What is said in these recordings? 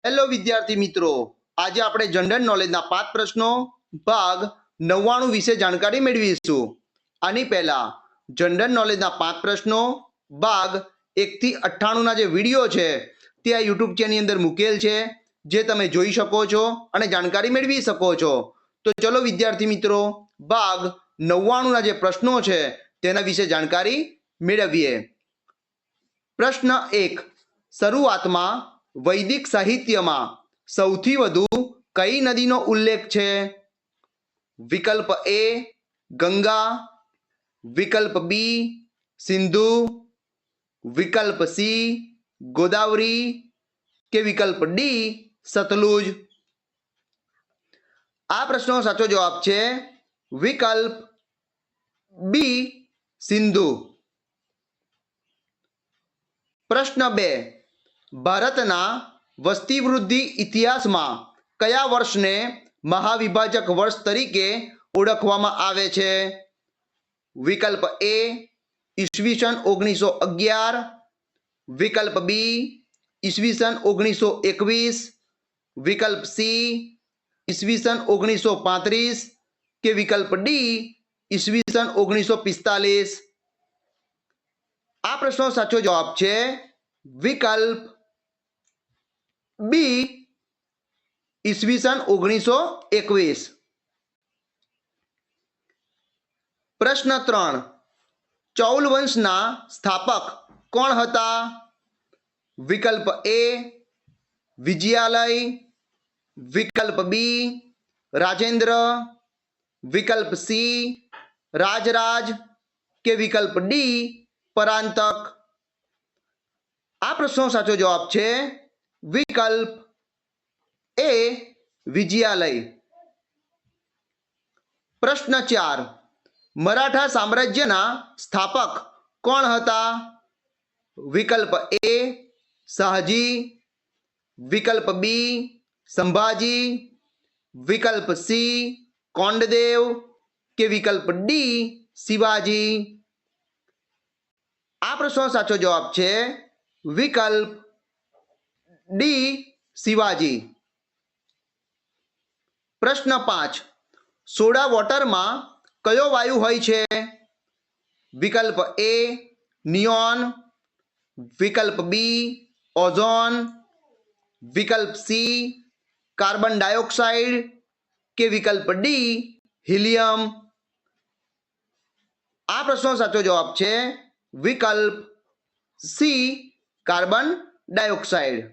Hello વિદ્યાર્થી મિત્રો, આજે આપણે જનરલ નોલેજના 5 પ્રશ્નો ભાગ 99 વિશે જાણકારી મેળવીશું. આની પહેલા જનરલ નોલેજના 5 પ્રશ્નો ભાગ 1 થી 98 ના જે વિડીયો છે તે આ યુટ્યુબ ચેનલની અંદર મૂકેલ છે, જે તમે જોઈ શકો છો અને જાણકારી મેળવી શકો છો. તો ચલો વિદ્યાર્થી મિત્રો, ભાગ 99 ના જે પ્રશ્નો છે તેના વિશે જાણકારી મેળવીએ. પ્રશ્ન 1. શરૂઆતમાં વૈદિક સાહિત્યમાં સૌથી વધુ કઈ નદીનો ઉલ્લેખ છે? વિકલ્પ એ ગંગા, વિકલ્પ બી સિંધુ, વિકલ્પ સી ગોદાવરી કે વિકલ્પ ડી સતલુજ. આ પ્રશ્નનો સાચો જવાબ છે વિકલ્પ બી સિંધુ. પ્રશ્ન 2. ભારતના વસ્તી વૃદ્ધિ ઇતિહાસમાં કયા વર્ષને મહાવિભાજક વર્ષ તરીકે ઓળખવામાં આવે છે? વિકલ્પ એ ઈસવીસન 1911, વિકલ્પ બી ઈસવીસન 1921, વિકલ્પ સી ઈસવીસન 1935 કે વિકલ્પ ડી ઈસવીસન 1945. આ પ્રશ્નનો સાચો જવાબ છે વિકલ્પ બી ઈસવીસન 1921. પ્રશ્ન 3. ચૌલ વંશના સ્થાપક કોણ હતા? વિકલ્પ એ વિજયાલય, વિકલ્પ બી રાજેન્દ્ર, વિકલ્પ સી રાજરાજ કે વિકલ્પ ડી પરાંતક. આ પ્રશ્નનો સાચો જવાબ છે વિકલ્પ એ વિજયાલય. પ્રશ્ન 4. મરાઠા સામ્રાજ્યના સ્થાપક કોણ હતા? વિકલ્પ એ શાહજી, વિકલ્પ બી સંભાજી, વિકલ્પ સી કોંડદેવ કે વિકલ્પ ડી શિવાજી. આ પ્રશ્નનો સાચો જવાબ છે વિકલ્પ ડી શિવાજી. પ્રશ્ન 5. સોડા વોટરમાં કયો વાયુ હોય છે? વિકલ્પ એ નિયોન, વિકલ્પ બી ઓઝોન, વિકલ્પ સી કાર્બન ડાયોક્સાઇડ કે વિકલ્પ ડી હિલિયમ. આ પ્રશ્નનો સાચો જવાબ છે વિકલ્પ સી કાર્બન ડાયોક્સાઇડ.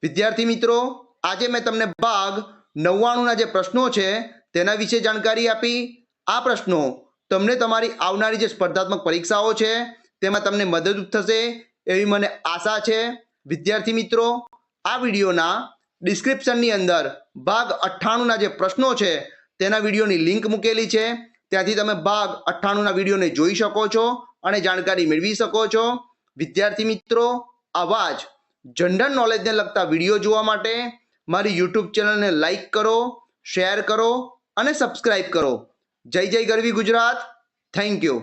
વિદ્યાર્થી મિત્રો, આજે મેં તમને ભાગ 99 ના જે પ્રશ્નો છે તેના વિશે જાણકારી આપી. આ પ્રશ્નો તમને તમારી આવનારી જે સ્પર્ધાત્મક પરીક્ષાઓ છે તેમાં તમને મદદરૂપ થશે એવી મને આશા છે. વિદ્યાર્થી મિત્રો, આ વિડીયોના ડિસ્ક્રિપ્શનની અંદર ભાગ 98 ના જે પ્રશ્નો છે તેના વિડીયોની લિંક મૂકેલી છે, ત્યાંથી તમે ભાગ 98 ના વિડીયોને જોઈ શકો છો અને જાણકારી મેળવી શકો છો. વિદ્યાર્થી મિત્રો, આવા જ જનરલ નોલેજને લગતા વિડીયો જોવા માટે મારી યુટ્યુબ ચેનલને લાઈક કરો, શેર કરો અને સબસ્ક્રાઇબ કરો. જય જય ગરવી ગુજરાત. Thank you.